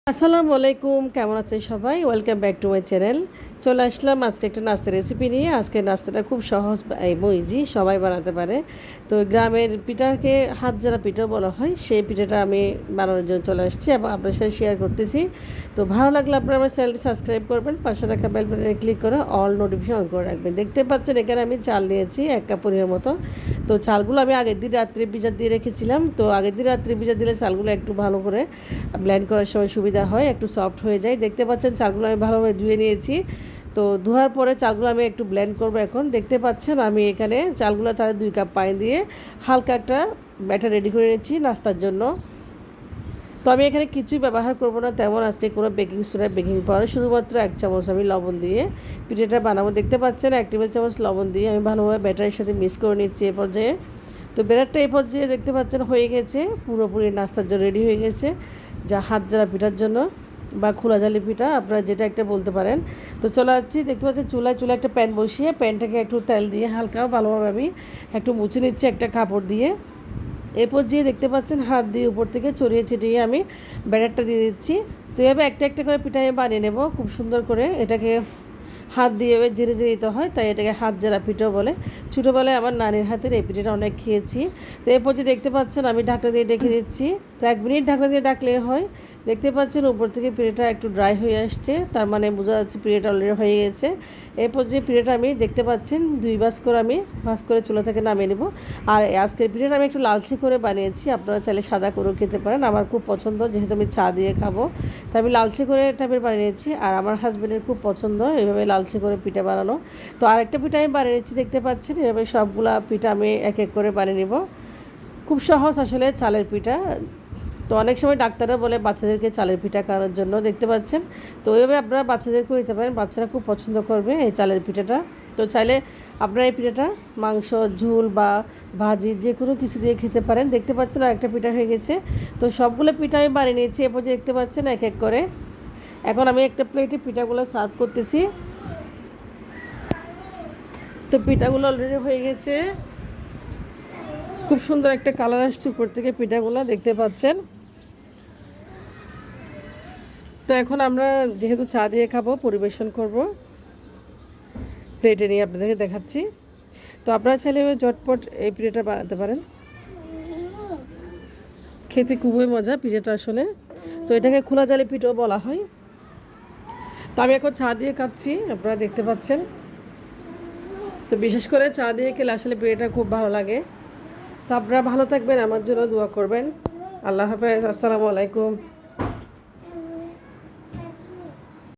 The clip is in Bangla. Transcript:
আসসালামু আলাইকুম, কেমন আছেন সবাই? Welcome back to my channel. চলে আসলাম আজকে একটা নাস্তার রেসিপি নিয়ে। আজকে নাস্তাটা খুব সহজ এবং ইজি, সবাই বানাতে পারে। তো গ্রামের পিঠাকে হাত ঝাড়া পিঠাও বলা হয়, সেই পিঠাটা আমি বানানোর জন্য চলে আসছি এবং আপনার সাথে শেয়ার করতেছি। তো ভালো লাগলে আপনারা আমার চ্যানেলটি সাবস্ক্রাইব করবেন, পাশে থাকা বেল বাটনে ক্লিক করে অল নোটিফিকেশন অন করে রাখবেন। দেখতে পাচ্ছেন এখানে আমি চাল নিয়েছি 1 কাপ পরিমাণ মতো। তো চালগুলো আমি আগের দিন রাত্রে ভিজা দিয়ে রেখেছিলাম। তো আগের দিন রাত্রে ভিজা দিলে চালগুলো একটু ভালো করে ব্লেন্ড করার সময় সুবিধা হয়, একটু সফট হয়ে যায়। দেখতে পাচ্ছেন চালগুলো আমি ভালোভাবে ধুয়ে নিয়েছি। তো ধোয়ার পরে চালগুলো আমি একটু ব্লেন্ড করব। এখন দেখতে পাচ্ছেন আমি এখানে চালগুলো তাহলে 2 কাপ পানি দিয়ে হালকা একটা ব্যাটার রেডি করে নিচ্ছি নাস্তার জন্য। তো আমি এখানে কিছুই ব্যবহার করব না তেমন, আজকে কোনো বেকিং সোডা, বেকিং পাউডার, শুধুমাত্র 1 চামচ আমি লবণ দিয়ে পিঠাটা বানাবো। দেখতে পাচ্ছেন 1 টেবিল চামচ লবণ দিয়ে আমি ভালোভাবে ব্যাটারের সাথে মিক্স করে নিচ্ছি এ পর্যায়ে। তো ব্যাটারটা এই পর্যায়ে দেখতে পাচ্ছেন হয়ে গেছে, পুরোপুরি নাস্তার জন্য রেডি হয়ে গেছে, যা হাত জ্বালা পিঠার জন্য বা খোলা জালি পিঠা আপনারা যেটা একটা বলতে পারেন। তো চলে যাচ্ছি, দেখতে পাচ্ছেন চুলায় একটা প্যান বসিয়ে প্যানটাকে একটু তেল দিয়ে হালকা ভালোভাবে আমি একটু মুছে নিচ্ছি একটা কাপড় দিয়ে। এরপর যে দেখতে পাচ্ছেন হাত দিয়ে উপর থেকে ছড়িয়ে ছিটিয়ে আমি ব্যাটারটা দিয়ে দিচ্ছি। তো এভাবে একটা একটা করে পিঠা আমি বানিয়ে নেব খুব সুন্দর করে। এটাকে হাত দিয়ে ঝেড়ে ঝেড়ে দিতে হয়, তাই এটাকে হাত ঝাড়া পিঠাও বলে। ছোটোবেলায় আমার নানির হাতের এই পিঠাটা অনেক খেয়েছি। তো এরপর যে দেখতে পাচ্ছেন আমি ঢাকনা দিয়ে ডেকে দিচ্ছি। তো 1 মিনিট ঢাকনা দিয়ে ডাকলে হয়। দেখতে পাচ্ছেন উপর থেকে পিঠাটা একটু ড্রাই হয়ে আসছে, তার মানে বোঝা যাচ্ছে পিঠাটা অলরেডি হয়ে গেছে। এরপর যে পিঠাটা আমি দেখতে পাচ্ছেন 2 ভাঁজ করে আমি ভাঁজ করে চুলা থেকে নামিয়ে নেব। আর আজকের পিঠাটা আমি একটু লালচে করে বানিয়েছি, আপনারা চাইলে সাদা করেও খেতে পারেন। আমার খুব পছন্দ, যেহেতু আমি চা দিয়ে খাবো, তাই আমি লালচে করে টাইপের বানিয়েছি। আর আমার হাজব্যান্ডের খুব পছন্দ এইভাবে লালচে করে পিঠা বানানো। তো আরেকটা পিঠা আমি বানিয়ে নিচ্ছি, দেখতে পাচ্ছেন এভাবে সবগুলা পিঠা আমি এক এক করে বানিয়ে নেব। খুব সহজ আসলে চালের পিঠা। তো অনেক সময় ডাক্তাররা বলে বাচ্চাদেরকে চালের পিঠা খাওয়ানোর জন্য, দেখতে পাচ্ছেন। তো ওইভাবে আপনারা বাচ্চাদেরকেও দিতে পারেন, বাচ্চারা খুব পছন্দ করবে এই চালের পিঠাটা। তো চাইলে আপনারা এই পিঠাটা মাংস, ঝোল বা ভাজি যে কোনো কিছু দিয়ে খেতে পারেন। দেখতে পাচ্ছেন আরেকটা পিঠা হয়ে গেছে। তো সবগুলো পিঠা আমি বানিয়ে নিয়েছি, এরপর যে দেখতে পাচ্ছেন এক এক করে। এখন আমি একটা প্লেটে পিঠাগুলো সার্ভ করতেছি। তো পিঠাগুলো অলরেডি হয়ে গেছে, খুব সুন্দর একটা কালার আসছে উপর থেকে পিঠাগুলো, দেখতে পাচ্ছেন। তো এখন আমরা যেহেতু চা দিয়ে খাবো, পরিবেশন করব, প্লেটে নিয়ে আপনাদেরকে দেখাচ্ছি। তো আপনারা চাইলে ঝটপট এই পিঠাটা বানাতে পারেন, খেতে খুবই মজা পিঠাটা আসলে। তো এটাকে খোলা জালি পিঠাও বলা হয়। তো আমি এখন চা দিয়ে খাচ্ছি, আপনারা দেখতে পাচ্ছেন। তো বিশেষ করে চা দিয়ে খেলে আসলে পিঠাটা খুব ভালো লাগে। তো আপনারা ভালো থাকবেন, আমার জন্য দোয়া করবেন। আল্লাহ হাফেজ, আসসালামু আলাইকুম।